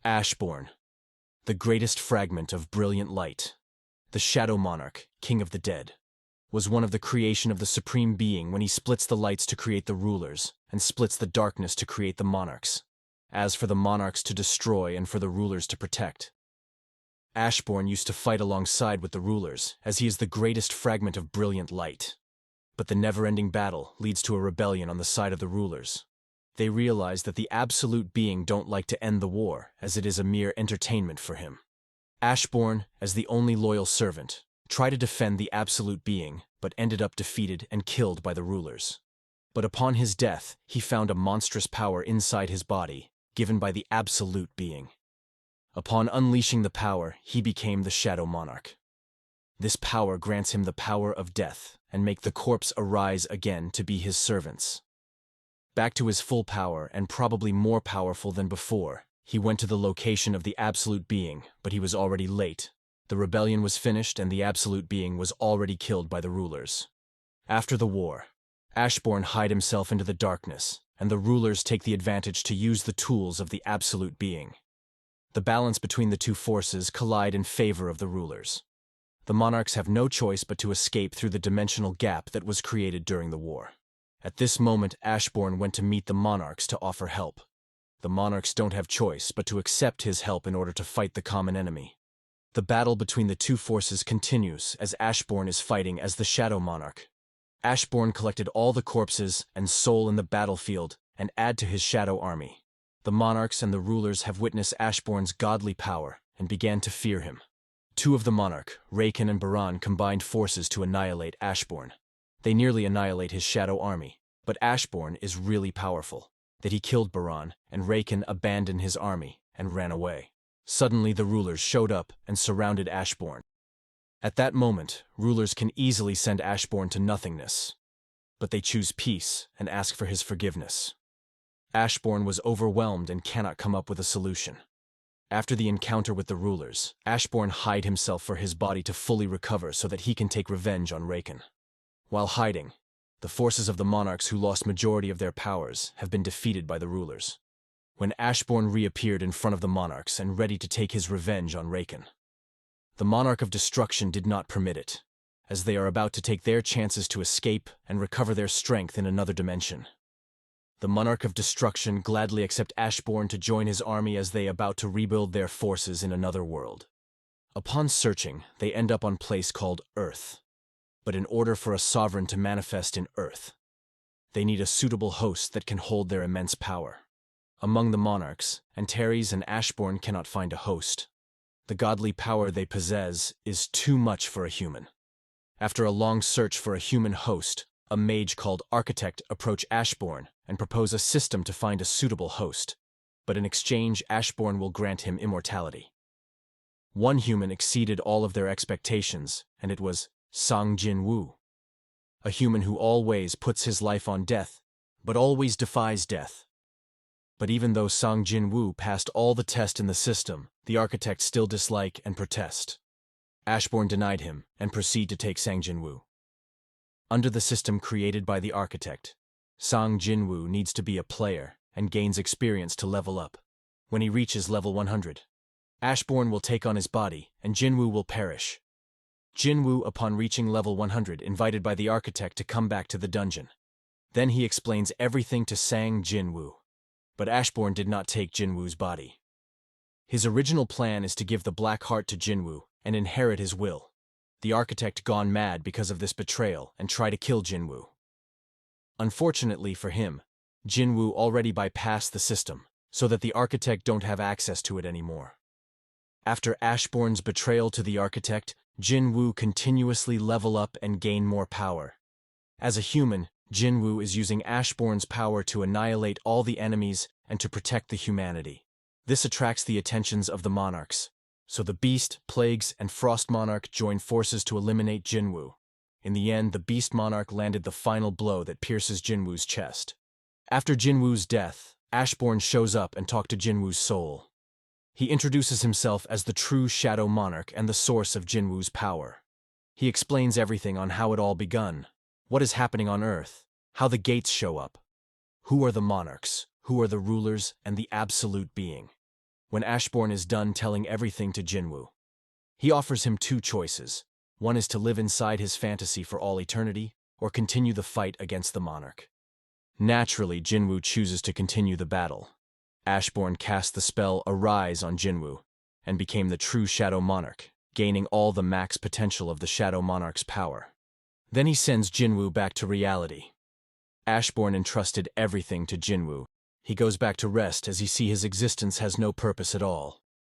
Ashborn, the greatest fragment of brilliant light, the Shadow Monarch, King of the Dead, was one of the creation of the Supreme Being when he splits the lights to create the rulers and splits the darkness to create the monarchs, as for the monarchs to destroy and for the rulers to protect. Ashborn used to fight alongside with the rulers, as he is the greatest fragment of brilliant light. But the never-ending battle leads to a rebellion on the side of the rulers. They realize that the Absolute Being don't like to end the war, as it is a mere entertainment for him. Ashborn, as the only loyal servant, tried to defend the Absolute Being, but ended up defeated and killed by the rulers. But upon his death, he found a monstrous power inside his body, given by the Absolute Being. Upon unleashing the power, he became the Shadow Monarch. This power grants him the power of death, and make the corpse arise again to be his servants. Back to his full power, and probably more powerful than before, he went to the location of the Absolute Being, but he was already late. The rebellion was finished, and the Absolute Being was already killed by the rulers. After the war, Ashborn hide himself into the darkness, and the rulers take the advantage to use the tools of the Absolute Being. The balance between the two forces collide in favor of the rulers. The monarchs have no choice but to escape through the dimensional gap that was created during the war. At this moment, Ashborn went to meet the monarchs to offer help. The monarchs don't have choice but to accept his help in order to fight the common enemy. The battle between the two forces continues as Ashborn is fighting as the Shadow Monarch. Ashborn collected all the corpses and soul in the battlefield and add to his shadow army. The monarchs and the rulers have witnessed Ashborn's godly power and began to fear him. Two of the monarch, Raken and Baran, combined forces to annihilate Ashborn. They nearly annihilate his shadow army, but Ashborn is really powerful, that he killed Baran, and Raken abandoned his army and ran away. Suddenly the rulers showed up and surrounded Ashborn. At that moment, rulers can easily send Ashborn to nothingness, but they choose peace and ask for his forgiveness. Ashborn was overwhelmed and cannot come up with a solution. After the encounter with the rulers, Ashborn hid himself for his body to fully recover so that he can take revenge on Raken. While hiding, the forces of the monarchs who lost majority of their powers have been defeated by the rulers. When Ashborn reappeared in front of the monarchs and ready to take his revenge on Raken, the monarch of destruction did not permit it, as they are about to take their chances to escape and recover their strength in another dimension. The monarch of destruction gladly accepts Ashborn to join his army as they about to rebuild their forces in another world. Upon searching, they end up on a place called Earth. But in order for a sovereign to manifest in Earth, they need a suitable host that can hold their immense power. Among the monarchs, Antares and Ashborn cannot find a host. The godly power they possess is too much for a human. After a long search for a human host, a mage called Architect approached Ashborn and propose a system to find a suitable host, but in exchange Ashborn will grant him immortality. One human exceeded all of their expectations, and it was Jin-Woo, a human who always puts his life on death, but always defies death. But even though Jin-Woo passed all the tests in the system, the architect still dislike and protest. Ashborn denied him and proceed to take Jin-Woo. Under the system created by the architect, Jin-Woo needs to be a player and gains experience to level up. When he reaches level 100, Ashborn will take on his body and Jin-Woo will perish. Jin-Woo, upon reaching level 100, invited by the architect to come back to the dungeon. Then he explains everything to Jin-Woo. But Ashborn did not take Jin-Woo's body. His original plan is to give the black heart to Jin-Woo and inherit his will. The architect gone mad because of this betrayal and try to kill Jin-Woo. Unfortunately for him, Jin-Woo already bypassed the system, so that the architect don't have access to it anymore. After Ashborn's betrayal to the architect, Jin-Woo continuously level up and gain more power. As a human, Jin-Woo is using Ashborn's power to annihilate all the enemies and to protect the humanity. This attracts the attentions of the monarchs, so the Beast, Plagues, and Frost Monarch join forces to eliminate Jin-Woo. In the end, the Beast Monarch landed the final blow that pierces Jin-Woo's chest. After Jin-Woo's death, Ashborn shows up and talks to Jin-Woo's soul. He introduces himself as the true Shadow Monarch and the source of Jin-Woo's power. He explains everything on how it all begun, what is happening on Earth, how the gates show up, who are the monarchs, who are the rulers, and the Absolute Being. when Ashborn is done telling everything to Jin-Woo. He offers him two choices. One is to live inside his fantasy for all eternity, or continue the fight against the monarch. Naturally, Jin-Woo chooses to continue the battle. Ashborn cast the spell Arise on Jin-Woo, and became the true Shadow Monarch, gaining all the max potential of the Shadow Monarch's power. Then he sends Jin-Woo back to reality. Ashborn entrusted everything to Jin-Woo. He goes back to rest as he sees his existence has no purpose at all.